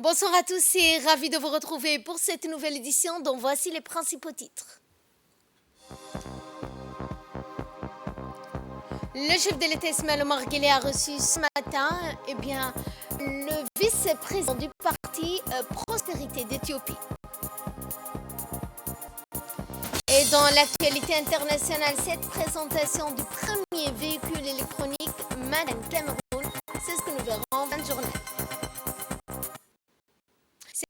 Bonsoir à tous et ravi de vous retrouver pour cette nouvelle édition dont voici les principaux titres. Le chef de l'État Ismaël Omar Guelleh a reçu ce matin le vice-président du parti Prospérité d'Éthiopie. Et dans l'actualité internationale, cette présentation du premier véhicule électronique Made in Cameroun, c'est ce que nous verrons en fin de journée.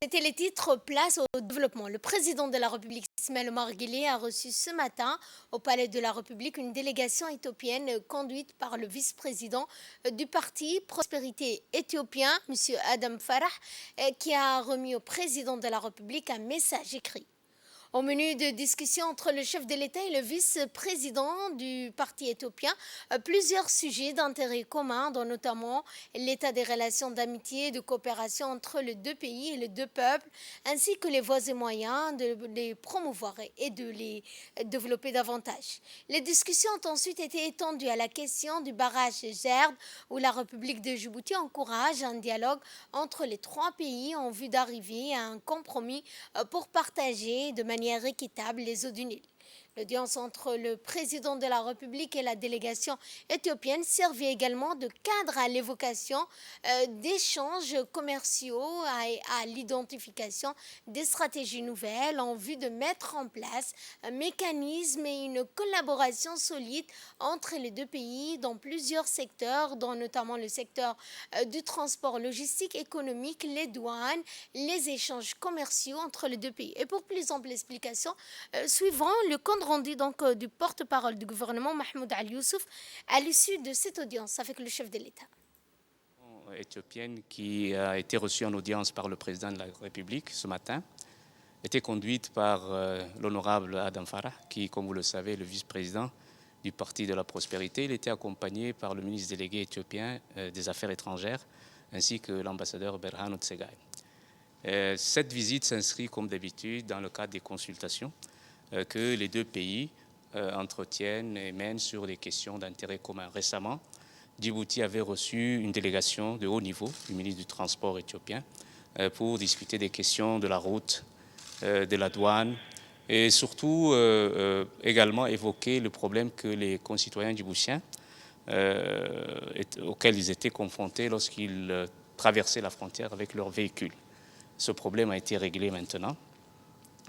C'était les titres. Place au développement. Le président de la République, Ismaël Omar Guelleh, a reçu ce matin au Palais de la République une délégation éthiopienne conduite par le vice-président du parti Prospérité éthiopien, M. Adam Farah, qui a remis au président de la République un message écrit. Au menu de discussion entre le chef de l'État et le vice-président du parti éthiopien, plusieurs sujets d'intérêt commun, dont notamment l'état des relations d'amitié et de coopération entre les deux pays et les deux peuples, ainsi que les voies et moyens de les promouvoir et de les développer davantage. Les discussions ont ensuite été étendues à la question du barrage Gerd, où la République de Djibouti encourage un dialogue entre les trois pays en vue d'arriver à un compromis pour partager de manière équitable les eaux du Nil. L'audience entre le président de la République et la délégation éthiopienne servit également de cadre à l'évocation d'échanges commerciaux à l'identification des stratégies nouvelles en vue de mettre en place un mécanisme et une collaboration solide entre les deux pays dans plusieurs secteurs, dont notamment le secteur du transport logistique, économique, les douanes, les échanges commerciaux entre les deux pays. Et pour plus ample explication, suivant le compte rendu du porte-parole du gouvernement Mahmoud Ali Youssouf à l'issue de cette audience avec le chef de l'État. Éthiopienne qui a été reçue en audience par le président de la République ce matin était conduite par l'honorable Adam Farah, qui, comme vous le savez, est le vice-président du Parti de la Prospérité. Il était accompagné par le ministre délégué éthiopien des Affaires étrangères ainsi que l'ambassadeur Berhanu Tsegaye. Cette visite s'inscrit, comme d'habitude, dans le cadre des consultations que les deux pays entretiennent et mènent sur des questions d'intérêt commun. Récemment, Djibouti avait reçu une délégation de haut niveau du ministre du Transport éthiopien pour discuter des questions de la route, de la douane et surtout également évoquer le problème que les concitoyens djiboutiens auxquels ils étaient confrontés lorsqu'ils traversaient la frontière avec leurs véhicules. Ce problème a été réglé maintenant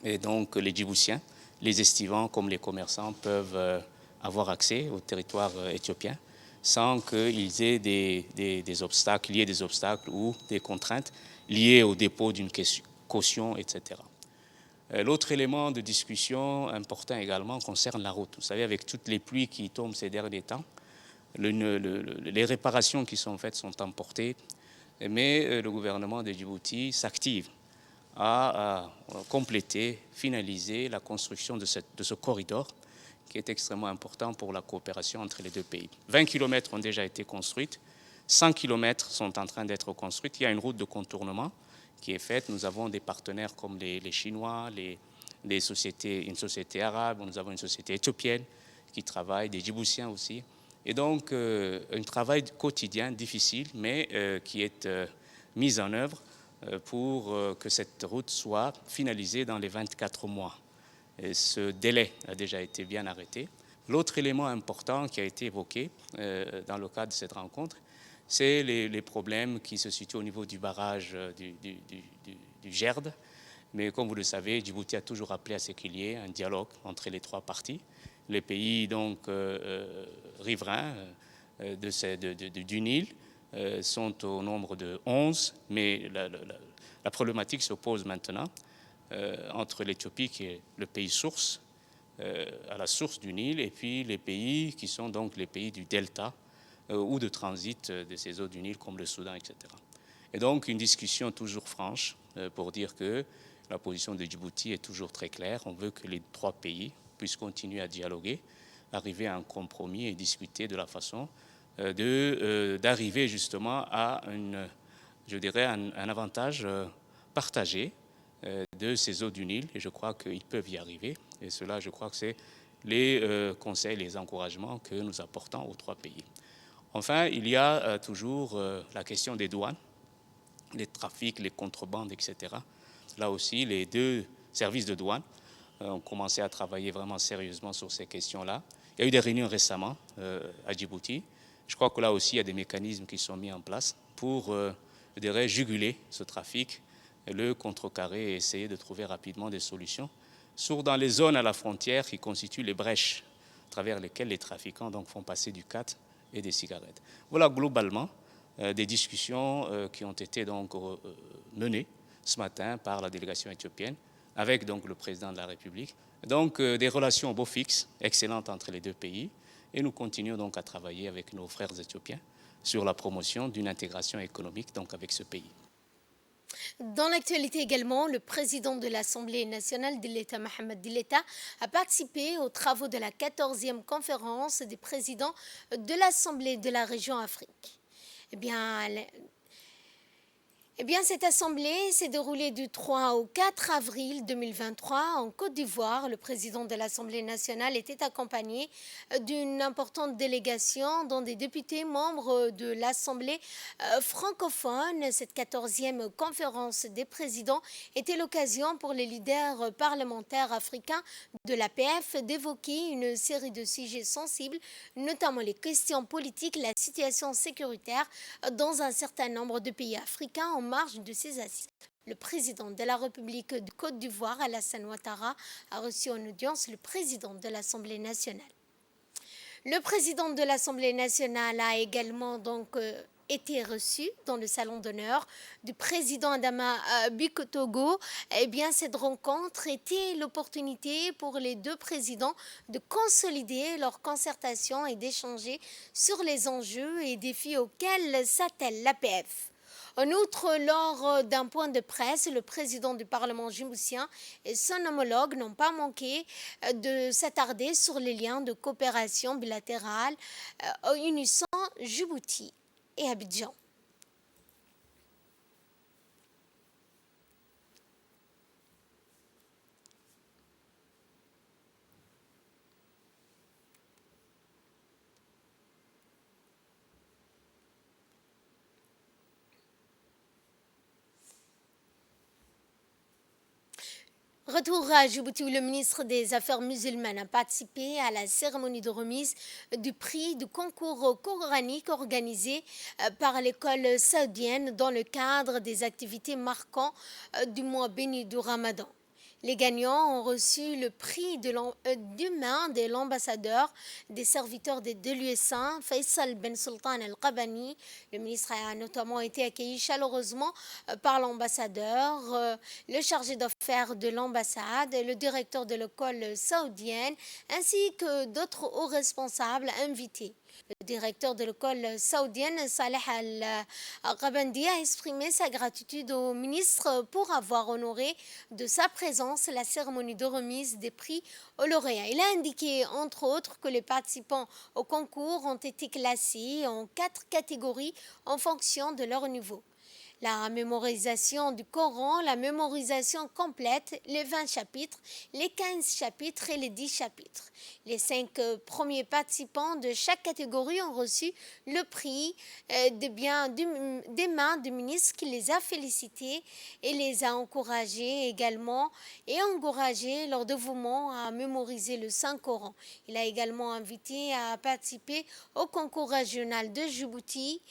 et donc les Djiboutiens, les estivants comme les commerçants peuvent avoir accès au territoire éthiopien sans qu'ils aient des obstacles, liés des obstacles ou des contraintes liées au dépôt d'une caution, etc. L'autre élément de discussion important également concerne la route. Vous savez, avec toutes les pluies qui tombent ces derniers temps, les réparations qui sont faites sont emportées, mais le gouvernement de Djibouti s'active à compléter, finaliser la construction de ce corridor qui est extrêmement important pour la coopération entre les deux pays. 20 km ont déjà été construits, 100 km sont en train d'être construits. Il y a une route de contournement qui est faite. Nous avons des partenaires comme les Chinois, une société arabe, nous avons une société éthiopienne qui travaille, des Djiboutiens aussi. Et donc, un travail quotidien, difficile, mais qui est mis en œuvre pour que cette route soit finalisée dans les 24 mois. Et ce délai a déjà été bien arrêté. L'autre élément important qui a été évoqué dans le cadre de cette rencontre, c'est les problèmes qui se situent au niveau du barrage du Gerd. Mais comme vous le savez, Djibouti a toujours appelé à ce qu'il y ait un dialogue entre les trois parties. Les pays donc riverains du Nil sont au nombre de 11, mais la problématique se pose maintenant entre l'Éthiopie, qui est le pays source, à la source du Nil, et puis les pays qui sont donc les pays du delta ou de transit de ces eaux du Nil, comme le Soudan, etc. Et donc une discussion toujours franche pour dire que la position de Djibouti est toujours très claire. On veut que les trois pays puissent continuer à dialoguer, arriver à un compromis et discuter de la façon d'arriver justement à un avantage partagé de ces eaux du Nil, et je crois qu'ils peuvent y arriver. Et cela, je crois que c'est les conseils, les encouragements que nous apportons aux trois pays. Enfin, il y a toujours la question des douanes. les trafics, les contrebandes, etc. Là aussi, les deux services de douane ont commencé à travailler vraiment sérieusement sur ces questions-là. Il y a eu des réunions récemment à Djibouti. Je crois que là aussi, il y a des mécanismes qui sont mis en place pour, je dirais, juguler ce trafic, le contrecarrer et essayer de trouver rapidement des solutions dans les zones à la frontière qui constituent les brèches à travers lesquelles les trafiquants donc, font passer du khat et des cigarettes. Voilà globalement des discussions qui ont été donc menées ce matin par la délégation éthiopienne avec donc le président de la République. Donc des relations au beau fixe, excellentes entre les deux pays, et nous continuons donc à travailler avec nos frères éthiopiens sur la promotion d'une intégration économique donc avec ce pays. Dans l'actualité également, le président de l'Assemblée nationale Dileta Mohamed Dileta a participé aux travaux de la 14e conférence des présidents de l'Assemblée de la région Afrique. Cette assemblée s'est déroulée du 3 au 4 avril 2023 en Côte d'Ivoire. Le président de l'Assemblée nationale était accompagné d'une importante délégation dont des députés membres de l'Assemblée francophone. Cette 14e conférence des présidents était l'occasion pour les leaders parlementaires africains de l'APF d'évoquer une série de sujets sensibles, notamment les questions politiques, la situation sécuritaire dans un certain nombre de pays africains en marge de ces assises. Le président de la République de Côte d'Ivoire, Alassane Ouattara, a reçu en audience le président de l'Assemblée nationale. Le président de l'Assemblée nationale a également été reçu dans le salon d'honneur du président Adama Bikotogo. Cette rencontre était l'opportunité pour les deux présidents de consolider leur concertation et d'échanger sur les enjeux et défis auxquels s'attelle l'APF. En outre, lors d'un point de presse, le président du Parlement djiboutien et son homologue n'ont pas manqué de s'attarder sur les liens de coopération bilatérale unissant Djibouti et Abidjan. Retour à Djibouti où le ministre des Affaires musulmanes a participé à la cérémonie de remise du prix du concours coranique organisé par l'école saoudienne dans le cadre des activités marquant du mois béni du Ramadan. Les gagnants ont reçu le prix du main de l'ambassadeur des serviteurs de l'UE5, Faisal Ben Sultan Al-Qabani. Le ministre a notamment été accueilli chaleureusement par l'ambassadeur, le chargé d'affaires de l'ambassade, le directeur de l'école saoudienne, ainsi que d'autres hauts responsables invités. Le directeur de l'école saoudienne, Saleh Al-Qabandi, a exprimé sa gratitude au ministre pour avoir honoré de sa présence la cérémonie de remise des prix aux lauréats. Il a indiqué, entre autres, que les participants au concours ont été classés en 4 catégories en fonction de leur niveau. La mémorisation du Coran, la mémorisation complète, les 20 chapitres, les 15 chapitres et les 10 chapitres. Les 5 premiers participants de chaque catégorie ont reçu le prix des mains du ministre qui les a félicités et les a encouragés également et encouragé leur dévouement à mémoriser le Saint-Coran. Il a également invité à participer au concours régional de Djibouti,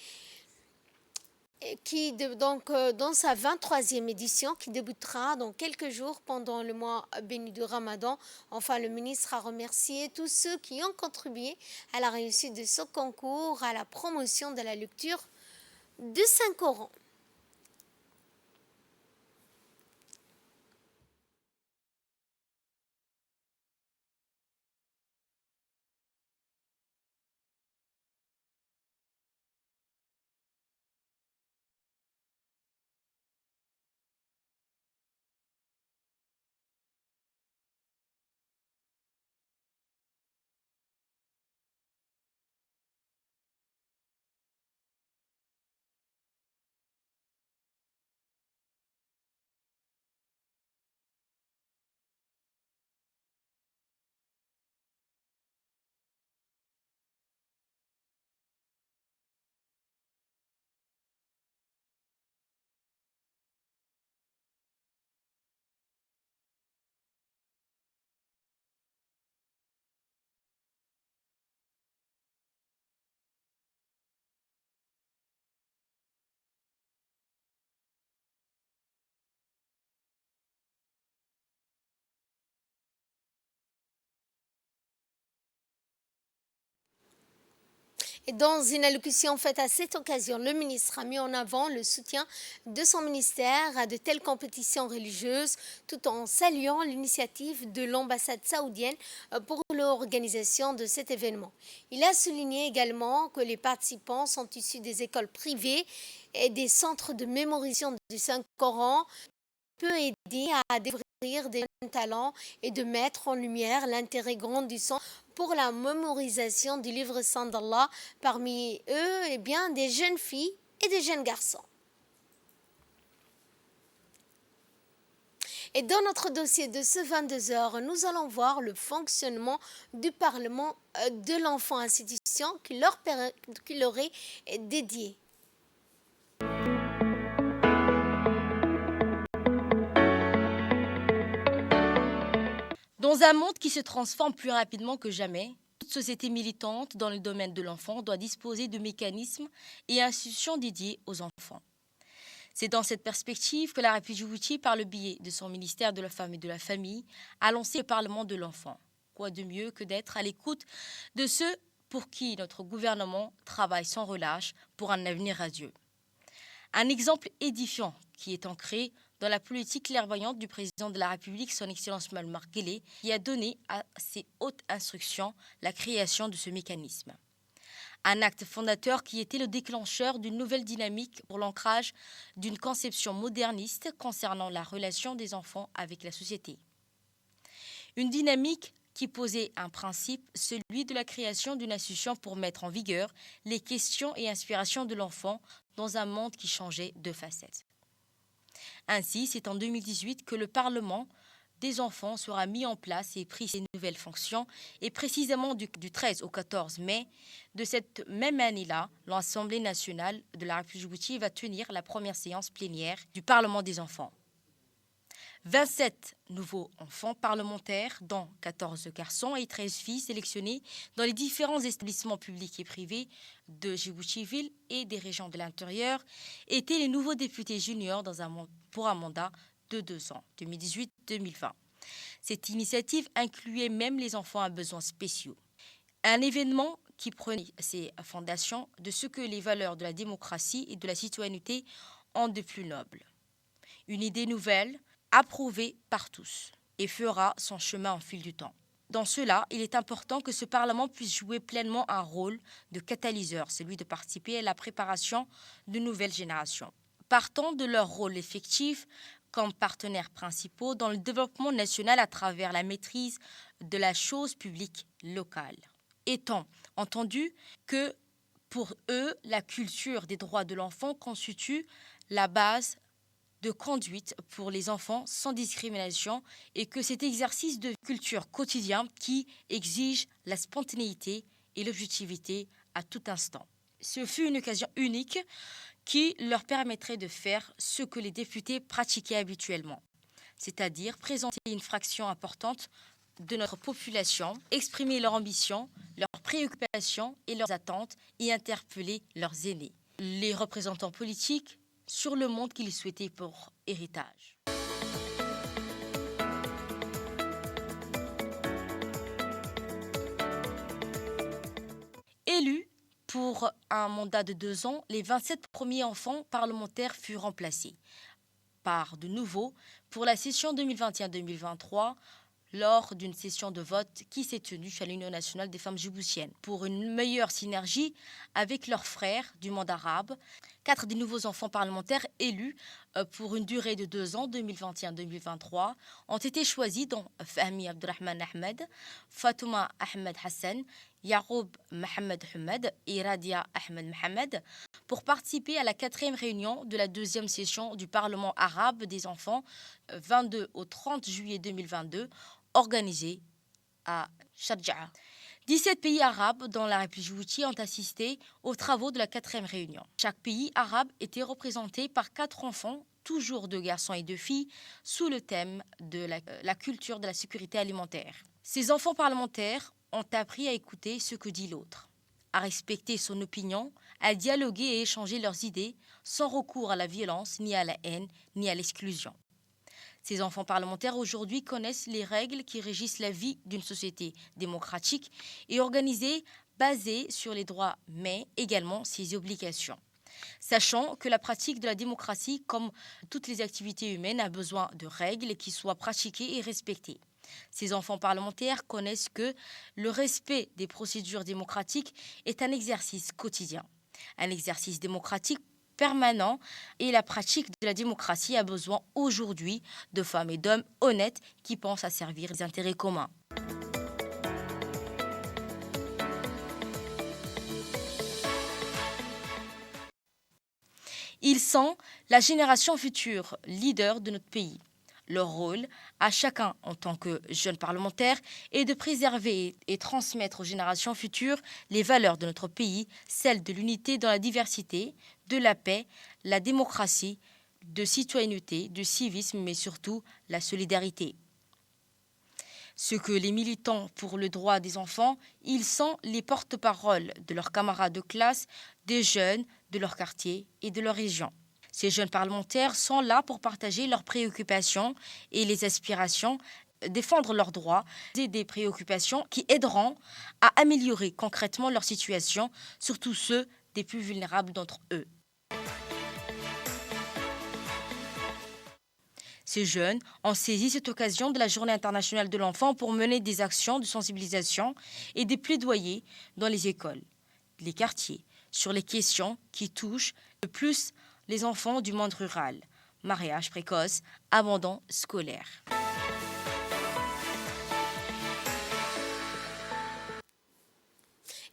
dans sa 23e édition qui débutera dans quelques jours pendant le mois béni du Ramadan. Enfin, le ministre a remercié tous ceux qui ont contribué à la réussite de ce concours, à la promotion de la lecture du Saint-Coran. Et dans une allocution faite à cette occasion, le ministre a mis en avant le soutien de son ministère à de telles compétitions religieuses, tout en saluant l'initiative de l'ambassade saoudienne pour l'organisation de cet événement. Il a souligné également que les participants sont issus des écoles privées et des centres de mémorisation du Saint-Coran, peut aider à découvrir des jeunes talents et de mettre en lumière l'intérêt grandissant pour la mémorisation du livre saint d'Allah, parmi eux des jeunes filles et des jeunes garçons. Et dans notre dossier de ce 22h, nous allons voir le fonctionnement du Parlement de l'enfant, institution qui leur est dédiée. Dans un monde qui se transforme plus rapidement que jamais, toute société militante dans le domaine de l'enfant doit disposer de mécanismes et institutions dédiés aux enfants. C'est dans cette perspective que la République Djibouti, par le biais de son ministère de la Femme et de la Famille, a lancé le Parlement de l'enfant. Quoi de mieux que d'être à l'écoute de ceux pour qui notre gouvernement travaille sans relâche pour un avenir radieux. Un exemple édifiant qui est ancré dans la politique clairvoyante du président de la République, son Excellence Malmar Guelleh, qui a donné à ses hautes instructions la création de ce mécanisme. Un acte fondateur qui était le déclencheur d'une nouvelle dynamique pour l'ancrage d'une conception moderniste concernant la relation des enfants avec la société. Une dynamique qui posait un principe, celui de la création d'une institution pour mettre en vigueur les questions et inspirations de l'enfant dans un monde qui changeait de facettes. Ainsi, c'est en 2018 que le Parlement des enfants sera mis en place et pris ses nouvelles fonctions. Et précisément du 13 au 14 mai de cette même année-là, l'Assemblée nationale de la République Djibouti va tenir la première séance plénière du Parlement des enfants. 27 nouveaux enfants parlementaires, dont 14 garçons et 13 filles sélectionnés dans les différents établissements publics et privés de Djibouti-Ville et des régions de l'intérieur, étaient les nouveaux députés juniors pour un mandat de 2 ans, 2018-2020. Cette initiative incluait même les enfants à besoins spéciaux. Un événement qui prenait ses fondations de ce que les valeurs de la démocratie et de la citoyenneté ont de plus noble. Une idée nouvelle, approuvée par tous, et fera son chemin au fil du temps. Dans cela, il est important que ce Parlement puisse jouer pleinement un rôle de catalyseur, celui de participer à la préparation de nouvelles générations. Partant de leur rôle effectif comme partenaires principaux dans le développement national à travers la maîtrise de la chose publique locale. Étant entendu que, pour eux, la culture des droits de l'enfant constitue la base de conduite pour les enfants sans discrimination et que cet exercice de culture quotidien qui exige la spontanéité et l'objectivité à tout instant. Ce fut une occasion unique qui leur permettrait de faire ce que les députés pratiquaient habituellement, c'est-à-dire présenter une fraction importante de notre population, exprimer leurs ambitions, leurs préoccupations et leurs attentes et interpeller leurs aînés, les représentants politiques, sur le monde qu'ils souhaitaient pour héritage. Élus pour un mandat de 2 ans, les 27 premiers enfants parlementaires furent remplacés par de nouveaux pour la session 2021-2023 lors d'une session de vote qui s'est tenue à l'Union nationale des femmes djiboutiennes. Pour une meilleure synergie avec leurs frères du monde arabe, 4 des nouveaux enfants parlementaires élus pour une durée de 2 ans, 2021-2023, ont été choisis dont Fahmi Abdurrahman Ahmed, Fatouma Ahmed Hassan, Yaroub Mohamed Hamed et Radia Ahmed Mohamed pour participer à la 4e réunion de la 2e session du Parlement arabe des enfants 22 au 30 juillet 2022 organisée à Sharjah. 17 pays arabes dans la République Djibouti ont assisté aux travaux de la 4e réunion. Chaque pays arabe était représenté par 4 enfants, toujours 2 garçons et 2 filles, sous le thème de la culture de la sécurité alimentaire. Ces enfants parlementaires ont appris à écouter ce que dit l'autre, à respecter son opinion, à dialoguer et échanger leurs idées sans recours à la violence, ni à la haine, ni à l'exclusion. Ces enfants parlementaires aujourd'hui connaissent les règles qui régissent la vie d'une société démocratique et organisée basée sur les droits, mais également ses obligations. Sachant que la pratique de la démocratie, comme toutes les activités humaines, a besoin de règles qui soient pratiquées et respectées. Ces enfants parlementaires connaissent que le respect des procédures démocratiques est un exercice quotidien, un exercice démocratique permanent, et la pratique de la démocratie a besoin aujourd'hui de femmes et d'hommes honnêtes qui pensent à servir les intérêts communs. Ils sont la génération future, leader de notre pays. Leur rôle, à chacun en tant que jeune parlementaire, est de préserver et transmettre aux générations futures les valeurs de notre pays, celles de l'unité dans la diversité, de la paix, la démocratie, de citoyenneté, du civisme, mais surtout la solidarité. Ce que les militants pour le droit des enfants, ils sont les porte-parole de leurs camarades de classe, des jeunes, de leur quartier et de leur région. Ces jeunes parlementaires sont là pour partager leurs préoccupations et les aspirations, défendre leurs droits et des préoccupations qui aideront à améliorer concrètement leur situation, surtout ceux des plus vulnérables d'entre eux. Ces jeunes ont saisi cette occasion de la Journée internationale de l'enfant pour mener des actions de sensibilisation et des plaidoyers dans les écoles, les quartiers, sur les questions qui touchent le plus les enfants du monde rural, mariage précoce, abandon scolaire.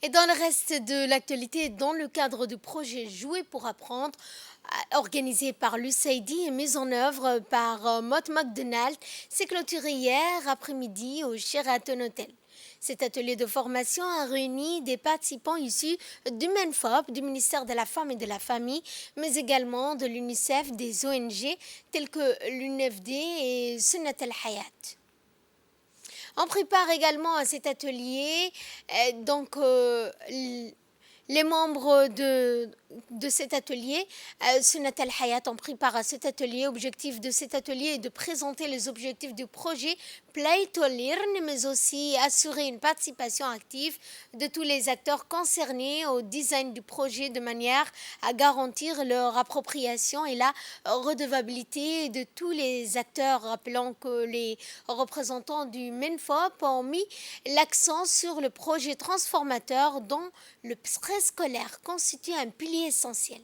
Et dans le reste de l'actualité, dans le cadre du projet Jouer pour apprendre, organisé par l'USAID et mis en œuvre par Mott MacDonald, s'est clôturé hier après-midi au Sheraton Hotel. Cet atelier de formation a réuni des participants issus du MENFOP, du ministère de la Femme et de la Famille, mais également de l'UNICEF, des ONG telles que l'UNFD et Sunnat al-Hayat. On prépare également à cet atelier les membres de cet atelier, Sunnat al-Hayat, ont pris part à cet atelier. L'objectif de cet atelier est de présenter les objectifs du projet Play to Learn, mais aussi assurer une participation active de tous les acteurs concernés au design du projet de manière à garantir leur appropriation et la redevabilité de tous les acteurs. Rappelons que les représentants du MENFOP ont mis l'accent sur le projet transformateur dont le préscolaire constitue un pilier essentiel.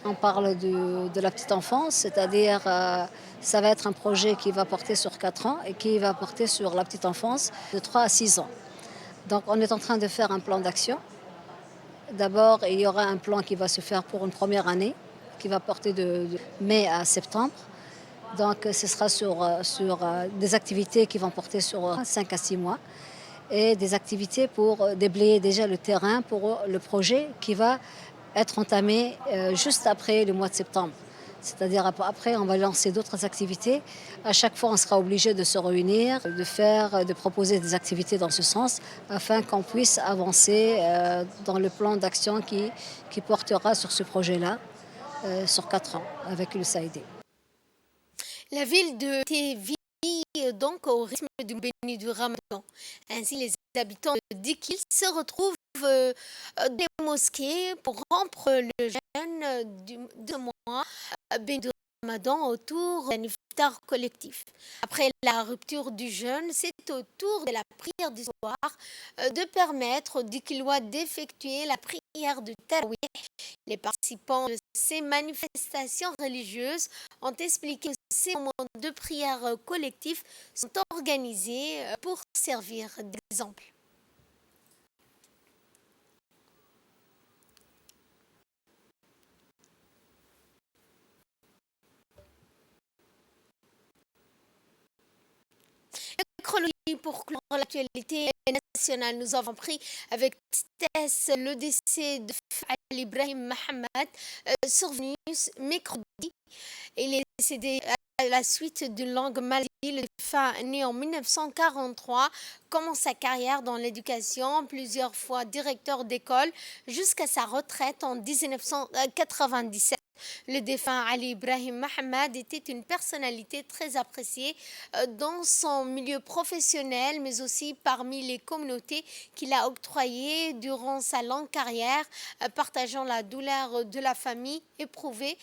On parle de la petite enfance, c'est-à-dire ça va être un projet qui va porter sur 4 ans et qui va porter sur la petite enfance de 3 à 6 ans. Donc on est en train de faire un plan d'action. D'abord, il y aura un plan qui va se faire pour une première année, qui va porter de mai à septembre. Donc ce sera sur des activités qui vont porter sur 5 à 6 mois et des activités pour déblayer déjà le terrain pour le projet qui va être entamé juste après le mois de septembre. C'est-à-dire après, on va lancer d'autres activités. À chaque fois, on sera obligé de se réunir, de proposer des activités dans ce sens afin qu'on puisse avancer dans le plan d'action qui portera sur ce projet-là sur 4 ans avec l'USAID. La ville de Té vit donc au rythme du béni du Ramadan. Ainsi, les habitants de Dikil se retrouvent des mosquées pour rompre le jeûne du mois béni du Ramadan autour d'un iftar collectif. Après la rupture du jeûne, c'est au tour de la prière du soir de permettre aux Dikilois d'effectuer la prière du Tarawih. Les participants de ces manifestations religieuses ont expliqué que ces moments de prière collectifs sont organisés pour servir d'exemple. Chronologie pour clore l'actualité nationale. Nous avons pris avec tristesse le décès de Ali Ibrahim Mohamed survenu mercredi. Il est décédé à la suite d'une longue maladie. Le défunt, né en 1943, commence sa carrière dans l'éducation, plusieurs fois directeur d'école, jusqu'à sa retraite en 1997. Le défunt Ali Ibrahim Mohamed était une personnalité très appréciée dans son milieu professionnel, mais aussi parmi les communautés qu'il a octroyées durant sa longue carrière, partageant la douleur de la famille éprouvée.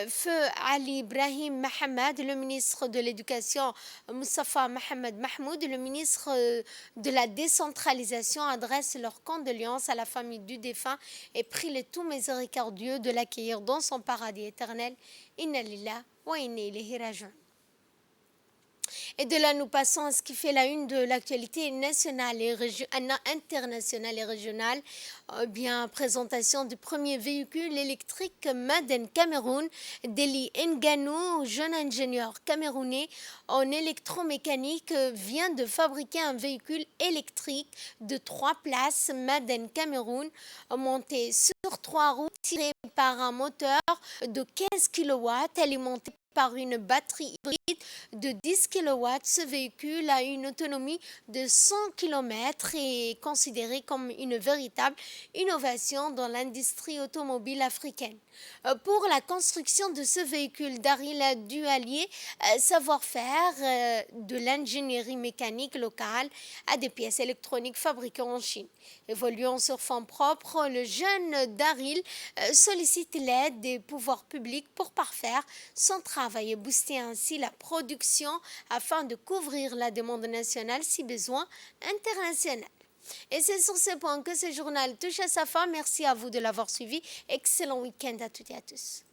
Feu Ali Ibrahim Mohamed, le ministre de l'Éducation Moustapha Mohamed Mahmoud, le ministre de la décentralisation adressent leurs condoléances à la famille du défunt et prie le tout miséricordieux de l'accueillir dans son paradis éternel. Inna lillah wa inna ilayhi raji'un. Et de là, nous passons à ce qui fait la une de l'actualité nationale et internationale et régionale. Bien, présentation du premier véhicule électrique Made in Cameroun. Deli Nganou, jeune ingénieur camerounais en électromécanique, vient de fabriquer un véhicule électrique de 3 places Made in Cameroun, monté sur 3 roues, tiré par un moteur de 15 kW, alimenté par une batterie hybride de 10 kW. Ce véhicule a une autonomie de 100 km et est considéré comme une véritable innovation dans l'industrie automobile africaine. Pour la construction de ce véhicule, Daryl a dû allier savoir-faire de l'ingénierie mécanique locale à des pièces électroniques fabriquées en Chine. Évoluant sur fonds propres, le jeune Daryl sollicite l'aide des pouvoirs publics pour parfaire son travail et booster ainsi la production afin de couvrir la demande nationale si besoin international. Et c'est sur ce point que ce journal touche à sa fin. Merci à vous de l'avoir suivi. Excellent week-end à toutes et à tous.